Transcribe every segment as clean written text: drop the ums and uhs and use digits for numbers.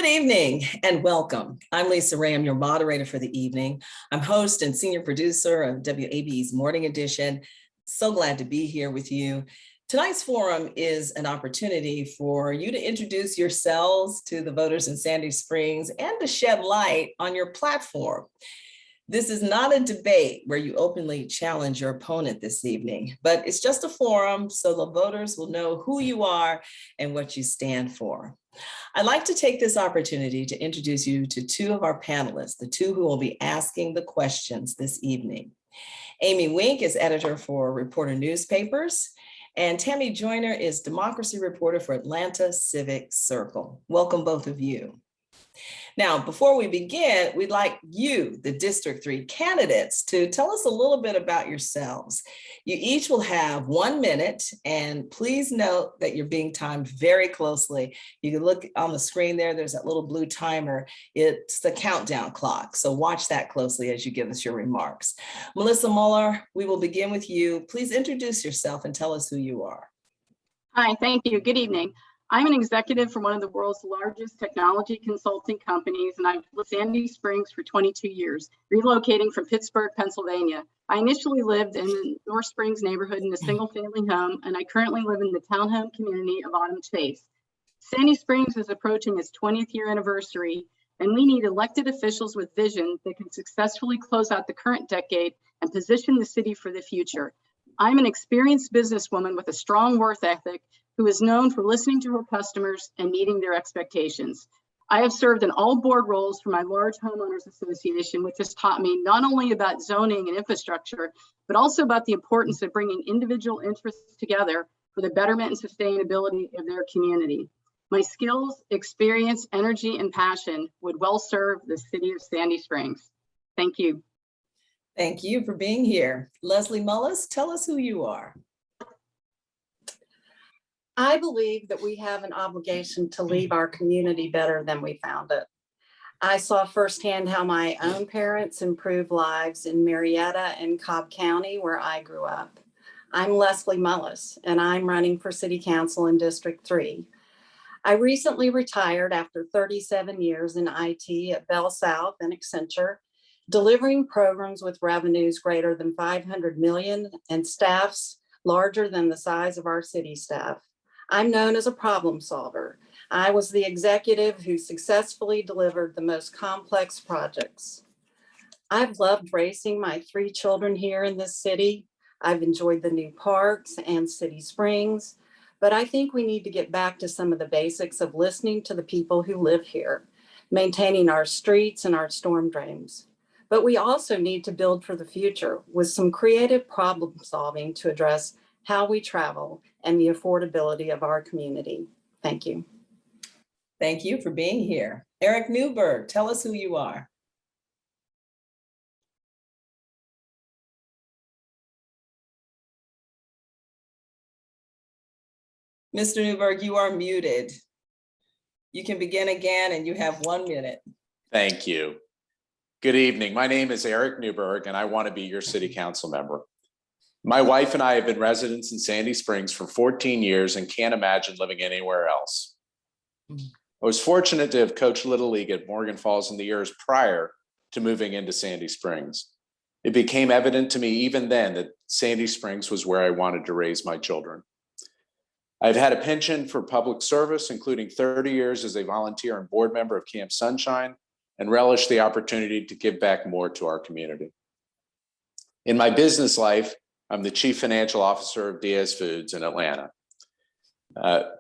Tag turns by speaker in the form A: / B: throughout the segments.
A: Good evening and welcome. I'm Lisa Rayam, your moderator for the evening. I'm host and senior producer of WABE's Morning Edition. So glad to be here with you. Tonight's forum is an opportunity for you to introduce yourselves to the voters in Sandy Springs and to shed light on your platform. This is not a debate where you openly challenge your opponent this evening, but it's just a forum so the voters will know who you are and what you stand for. I'd like to take this opportunity to introduce you to two of our panelists, the two who will be asking the questions this evening. Amy Wenk is editor for Reporter Newspapers, and Tammy Joyner is democracy reporter for Atlanta Civic Circle. Welcome, both of you. Now, before we begin, we'd like you, the District 3 candidates, to tell us a little bit about yourselves. You each will have 1 minute, and please note that you're being timed very closely. You can look on the screen there, there's that little blue timer. It's the countdown clock, so watch that closely as you give us your remarks. Melissa Mular, we will begin with you. Please introduce yourself and tell us who you are.
B: Hi, thank you. Good evening. I'm an executive for one of the world's largest technology consulting companies, and I've lived in Sandy Springs for 22 years, relocating from Pittsburgh, Pennsylvania. I initially lived in the North Springs neighborhood in a single-family home, and I currently live in the townhome community of Autumn Chase. Sandy Springs is approaching its 20th year anniversary, and we need elected officials with vision that can successfully close out the current decade and position the city for the future. I'm an experienced businesswoman with a strong work ethic who is known for listening to her customers and meeting their expectations. I have served in all board roles for my large homeowners association, which has taught me not only about zoning and infrastructure, but also about the importance of bringing individual interests together for the betterment and sustainability of their community. My skills, experience, energy, and passion would well serve the city of Sandy Springs. Thank you.
A: Thank you for being here. Leslie Mullis, tell us who you are.
C: I believe that we have an obligation to leave our community better than we found it. I saw firsthand how my own parents improved lives in Marietta and Cobb County, where I grew up. I'm Leslie Mullis, and I'm running for City Council in District 3. I recently retired after 37 years in IT at Bell South and Accenture, delivering programs with revenues greater than 500 million and staffs larger than the size of our city staff. I'm known as a problem solver. I was the executive who successfully delivered the most complex projects. I've loved raising my 3 children here in this city. I've enjoyed the new parks and City Springs, but I think we need to get back to some of the basics of listening to the people who live here, maintaining our streets and our storm drains. But we also need to build for the future with some creative problem solving to address how we travel and the affordability of our community. Thank you.
A: Thank you for being here. Eric Newberg, tell us who you are. Mr. Newberg, you are muted. You can begin again and you have 1 minute.
D: Thank you. Good evening. My name is Eric Newberg and I want to be your city council member. My wife and I have been residents in Sandy Springs for 14 years and can't imagine living anywhere else. I was fortunate to have coached Little League at Morgan Falls in the years prior to moving into Sandy Springs. It became evident to me even then that Sandy Springs was where I wanted to raise my children. I've had a penchant for public service, including 30 years as a volunteer and board member of Camp Sunshine, and relish the opportunity to give back more to our community. In my business life, I'm the Chief Financial Officer of Diaz Foods in Atlanta.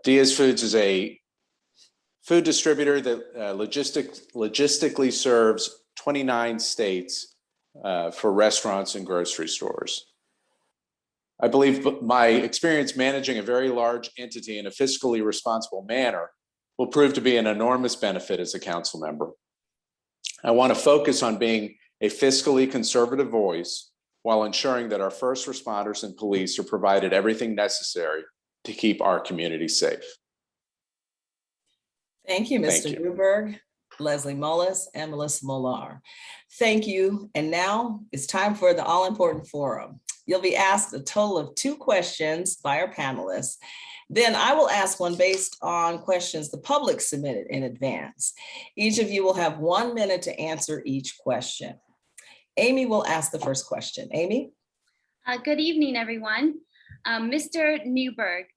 D: Diaz Foods is a food distributor that logistically serves 29 states for restaurants and grocery stores. I believe my experience managing a very large entity in a fiscally responsible manner will prove to be an enormous benefit as a council member. I want to focus on being a fiscally conservative voice while ensuring that our first responders and police are provided everything necessary to keep our community safe.
A: Thank you, Mr. Newberg, Leslie Mullis, and Melissa Mular. Thank you. And now it's time for the all-important forum. You'll be asked a total of 2 questions by our panelists. Then I will ask one based on questions the public submitted in advance. Each of you will have 1 minute to answer each question. Amy will ask the first question. Amy?
E: Good evening, everyone. Mr. Newberg,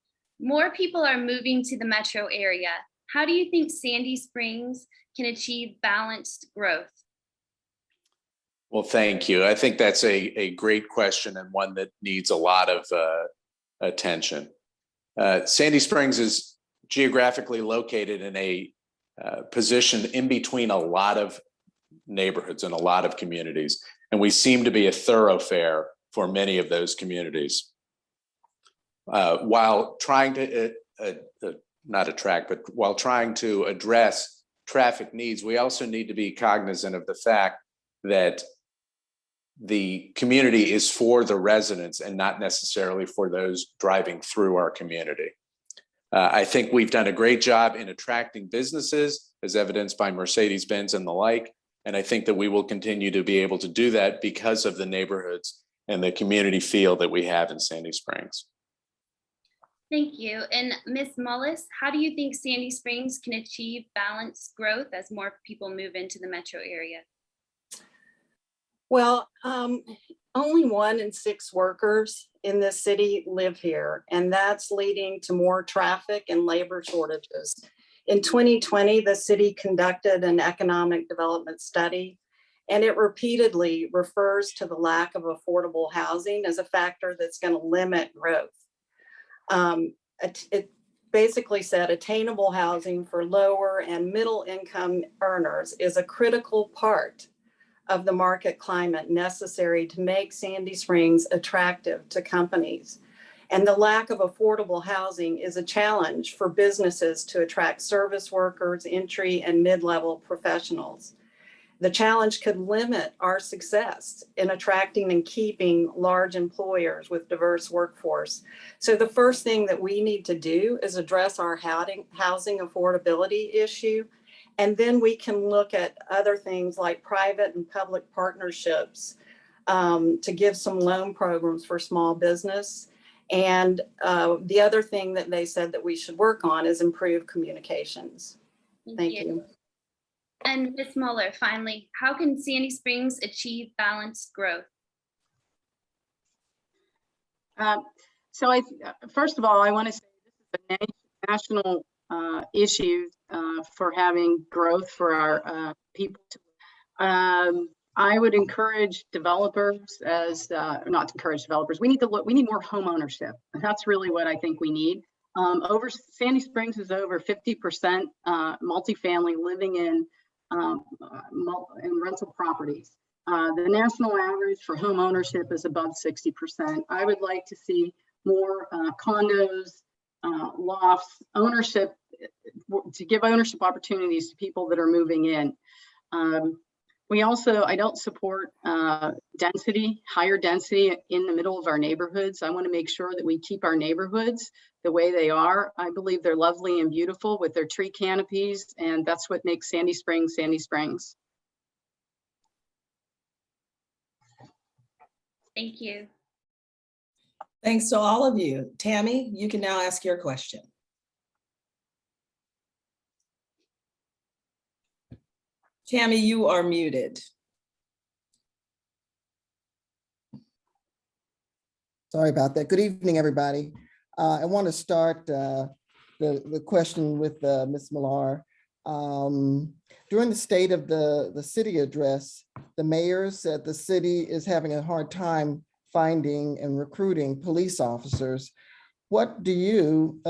E: more people are moving to the metro area. How do you think Sandy Springs can achieve balanced growth?
D: Well, thank you. I think that's a great question and one that needs a lot of attention. Sandy Springs is geographically located in a position in between a lot of neighborhoods and a lot of communities, and we seem to be a thoroughfare for many of those communities. While trying to not attract, but while trying to address traffic needs, we also need to be cognizant of the fact that the community is for the residents and not necessarily for those driving through our community. I think we've done a great job in attracting businesses, as evidenced by Mercedes-Benz and the like, and I think that we will continue to be able to do that because of the neighborhoods and the community feel that we have in Sandy Springs.
E: Thank you. And Ms. Mullis, how do you think Sandy Springs can achieve balanced growth as more people move into the metro area?
C: Well, only 1 in 6 workers in this city live here, and that's leading to more traffic and labor shortages. In 2020, the city conducted an economic development study, and it repeatedly refers to the lack of affordable housing as a factor that's going to limit growth. It basically said attainable housing for lower and middle income earners is a critical part of the market climate necessary to make Sandy Springs attractive to companies. And the lack of affordable housing is a challenge for businesses to attract service workers, entry and mid-level professionals. The challenge could limit our success in attracting and keeping large employers with diverse workforce. So the first thing that we need to do is address our housing affordability issue. And then we can look at other things like private and public partnerships to give some loan programs for small business. And the other thing that they said that we should work on is improve communications. Thank you.
E: And Ms. Muller, finally, how can Sandy Springs achieve balanced growth?
B: First of all, I want to say this is a national issue for having growth for our people. I would encourage developers not to encourage developers. We need more home ownership. That's really what I think we need. Sandy Springs is over 50% multifamily living in rental properties. The national average for home ownership is above 60%. I would like to see more condos, lofts, ownership, to give ownership opportunities to people that are moving in. I don't support higher density in the middle of our neighborhoods. I want to make sure that we keep our neighborhoods the way they are. I believe they're lovely and beautiful with their tree canopies, and that's what makes Sandy Springs, Sandy Springs.
E: Thank you.
A: Thanks to all of you. Tammy, you can now ask your question. Tammy, you are muted.
F: Sorry about that. Good evening, everybody. I want to start the question with Ms. Mular. During the State of the City address, the mayor said the city is having a hard time finding and recruiting police officers. What do you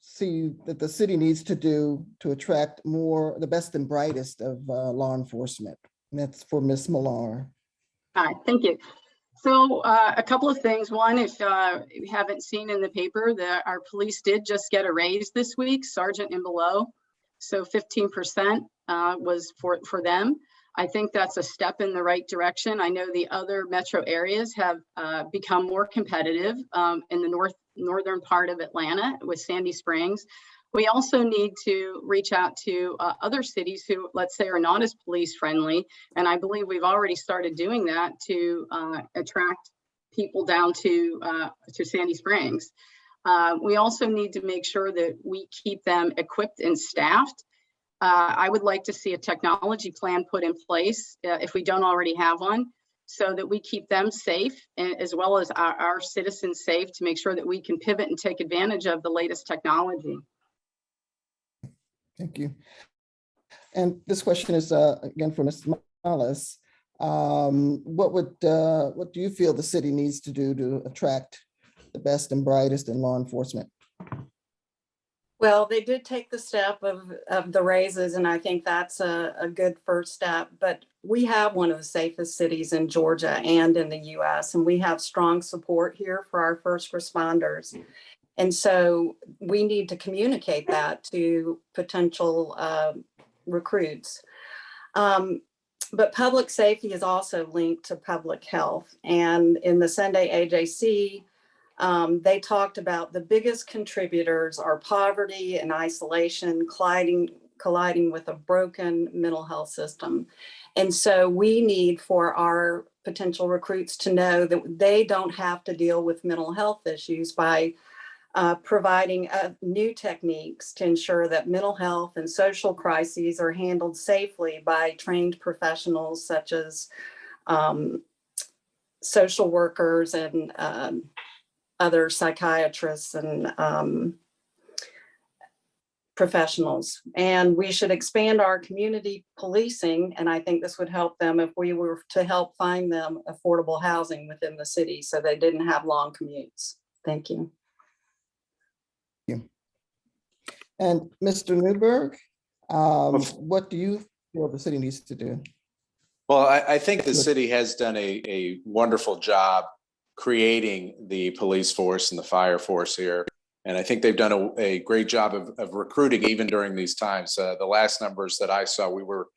F: see that the city needs to do to attract the best and brightest of law enforcement? And that's for Ms. Mular.
B: All right, thank you. So a couple of things. One, if you haven't seen in the paper, that our police did just get a raise this week, sergeant and below. So 15% was for them. I think that's a step in the right direction. I know the other metro areas have become more competitive in the northern part of Atlanta with Sandy Springs. We also need to reach out to other cities who, let's say, are not as police friendly. And I believe we've already started doing that to attract people down to Sandy Springs. We also need to make sure that we keep them equipped and staffed. I would like to see a technology plan put in place if we don't already have one, so that we keep them safe as well as our citizens safe, to make sure that we can pivot and take advantage of the latest technology.
F: Thank you. And this question is again for Mr. Mullis. What do you feel the city needs to do to attract the best and brightest in law enforcement?
C: Well, they did take the step of the raises, and I think that's a good first step. But we have one of the safest cities in Georgia and in the US, and we have strong support here for our first responders. And so we need to communicate that to potential recruits. But public safety is also linked to public health. And in the Sunday AJC, they talked about the biggest contributors are poverty and isolation colliding with a broken mental health system. And so we need for our potential recruits to know that they don't have to deal with mental health issues by providing new techniques to ensure that mental health and social crises are handled safely by trained professionals such as social workers and other psychiatrists and professionals. And we should expand our community policing, and I think this would help them if we were to help find them affordable housing within the city so they didn't have long commutes. Thank you.
F: And Mr. Newberg, what do you feel the city needs to do?
D: Well, I think the city has done a wonderful job creating the police force and the fire force here. And I think they've done a great job of recruiting even during these times. The last numbers that I saw, we were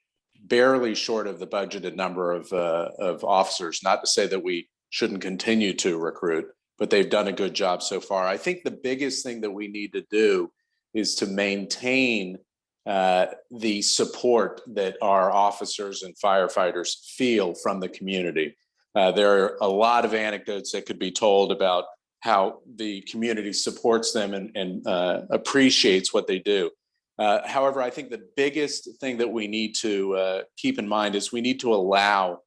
D: barely short of the budgeted number of officers. Not to say that we shouldn't continue to recruit, but they've done a good job so far. I think the biggest thing that we need to do is to maintain the support that our officers and firefighters feel from the community. There are a lot of anecdotes that could be told about how the community supports them and appreciates what they do. However, I think the biggest thing that we need to keep in mind is we need to allow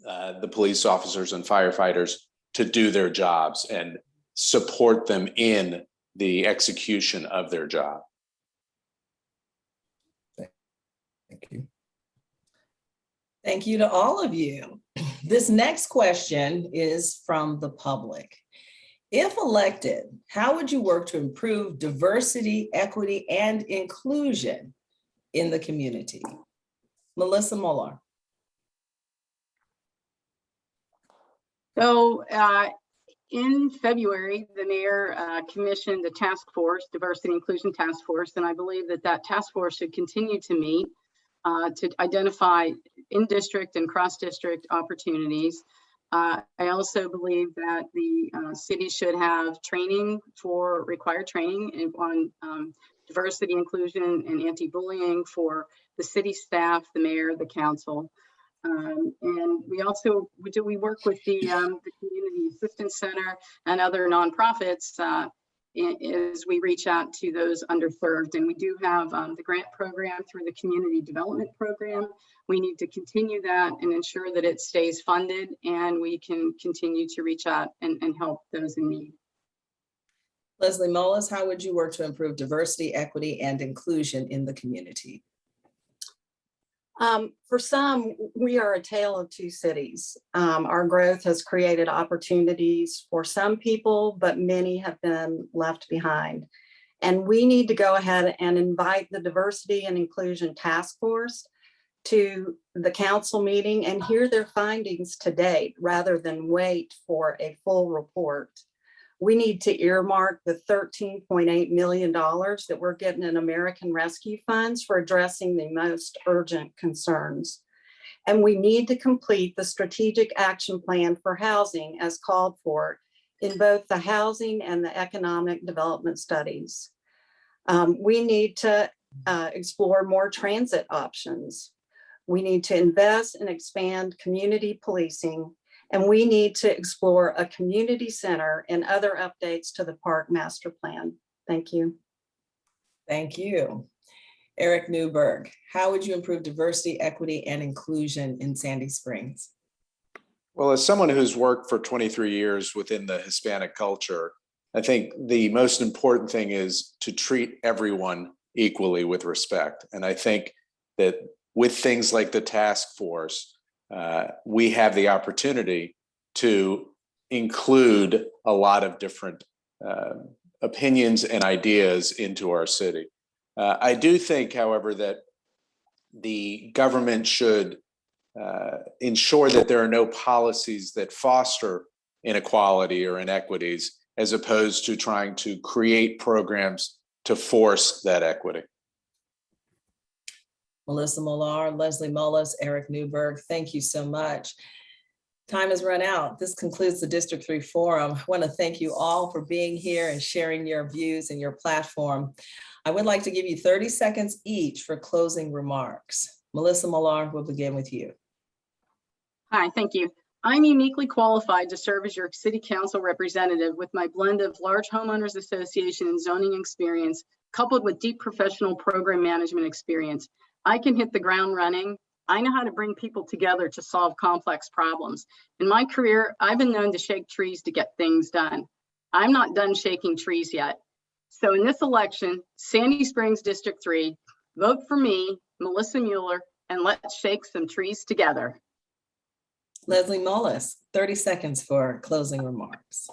D: the police officers and firefighters to do their jobs and support them in the execution of their job.
F: Thank you.
A: Thank you to all of you. This next question is from the public. If elected, how would you work to improve diversity, equity, and inclusion in the community? Melissa Mular.
B: So in February, the mayor commissioned a task force, Diversity Inclusion Task Force, and I believe that that task force should continue to meet to identify in-district and cross-district opportunities. I also believe that the city should have required training on diversity, inclusion, and anti-bullying for the city staff, the mayor, the council. And we work with the Community Assistance Center and other nonprofits as we reach out to those underserved. And we do have the grant program through the Community Development Program. We need to continue that and ensure that it stays funded and we can continue to reach out and help those in need.
A: Leslie Mullis, how would you work to improve diversity, equity, and inclusion in the community?
C: For some, we are a tale of two cities. Our growth has created opportunities for some people, but many have been left behind. And we need to go ahead and invite the Diversity and Inclusion Task Force to the council meeting and hear their findings to date, rather than wait for a full report. We need to earmark the $13.8 million that we're getting in American Rescue Funds for addressing the most urgent concerns. And we need to complete the strategic action plan for housing as called for in both the housing and the economic development studies. We need to explore more transit options. We need to invest and expand community policing, And we need to explore a community center and other updates to the park master plan. Thank you.
A: Thank you. Eric Newberg, how would you improve diversity, equity, and inclusion in Sandy Springs?
D: Well, as someone who's worked for 23 years within the Hispanic culture, I think the most important thing is to treat everyone equally with respect. And I think that with things like the task force, we have the opportunity to include a lot of different opinions and ideas into our city. I do think, however, that the government should ensure that there are no policies that foster inequality or inequities, as opposed to trying to create programs to force that equity.
A: Melissa Mular, Leslie Mullis, Eric Newberg, thank you so much. Time has run out. This concludes the District 3 Forum. I want to thank you all for being here and sharing your views and your platform. I would like to give you 30 seconds each for closing remarks. Melissa Mular, we'll begin with you.
B: Hi, thank you. I'm uniquely qualified to serve as your City Council representative with my blend of large homeowners association and zoning experience, coupled with deep professional program management experience. I can hit the ground running. I know how to bring people together to solve complex problems. In my career, I've been known to shake trees to get things done. I'm not done shaking trees yet. So in this election, Sandy Springs District 3, vote for me, Melissa Mular, and let's shake some trees together.
A: Leslie Mullis, 30 seconds for closing remarks.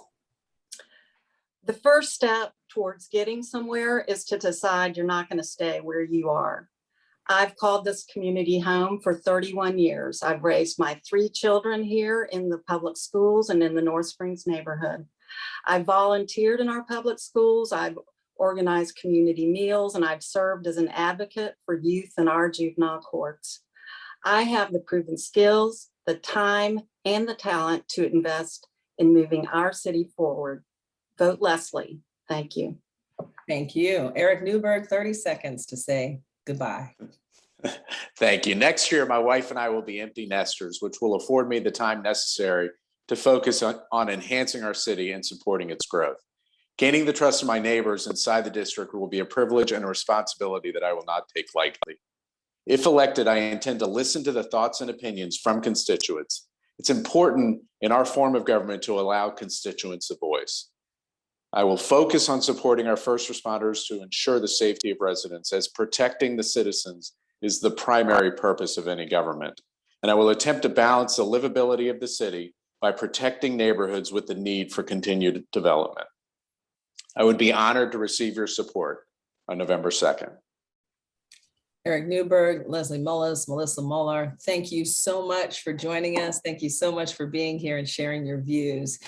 C: The first step towards getting somewhere is to decide you're not going to stay where you are. I've called this community home for 31 years. I've raised my 3 children here in the public schools and in the North Springs neighborhood. I've volunteered in our public schools. I've organized community meals, and I've served as an advocate for youth in our juvenile courts. I have the proven skills, the time, and the talent to invest in moving our city forward. Vote Leslie. Thank you.
A: Thank you. Eric Newberg, 30 seconds to say goodbye.
D: Thank you. Next year, my wife and I will be empty nesters, which will afford me the time necessary to focus on enhancing our city and supporting its growth. Gaining the trust of my neighbors inside the district will be a privilege and a responsibility that I will not take lightly. If elected, I intend to listen to the thoughts and opinions from constituents. It's important in our form of government to allow constituents a voice. I will focus on supporting our first responders to ensure the safety of residents, as protecting the citizens is the primary purpose of any government. And I will attempt to balance the livability of the city by protecting neighborhoods with the need for continued development. I would be honored to receive your support on November 2nd.
A: Eric Newberg, Leslie Mullis, Melissa Mular, thank you so much for joining us. Thank you so much for being here and sharing your views.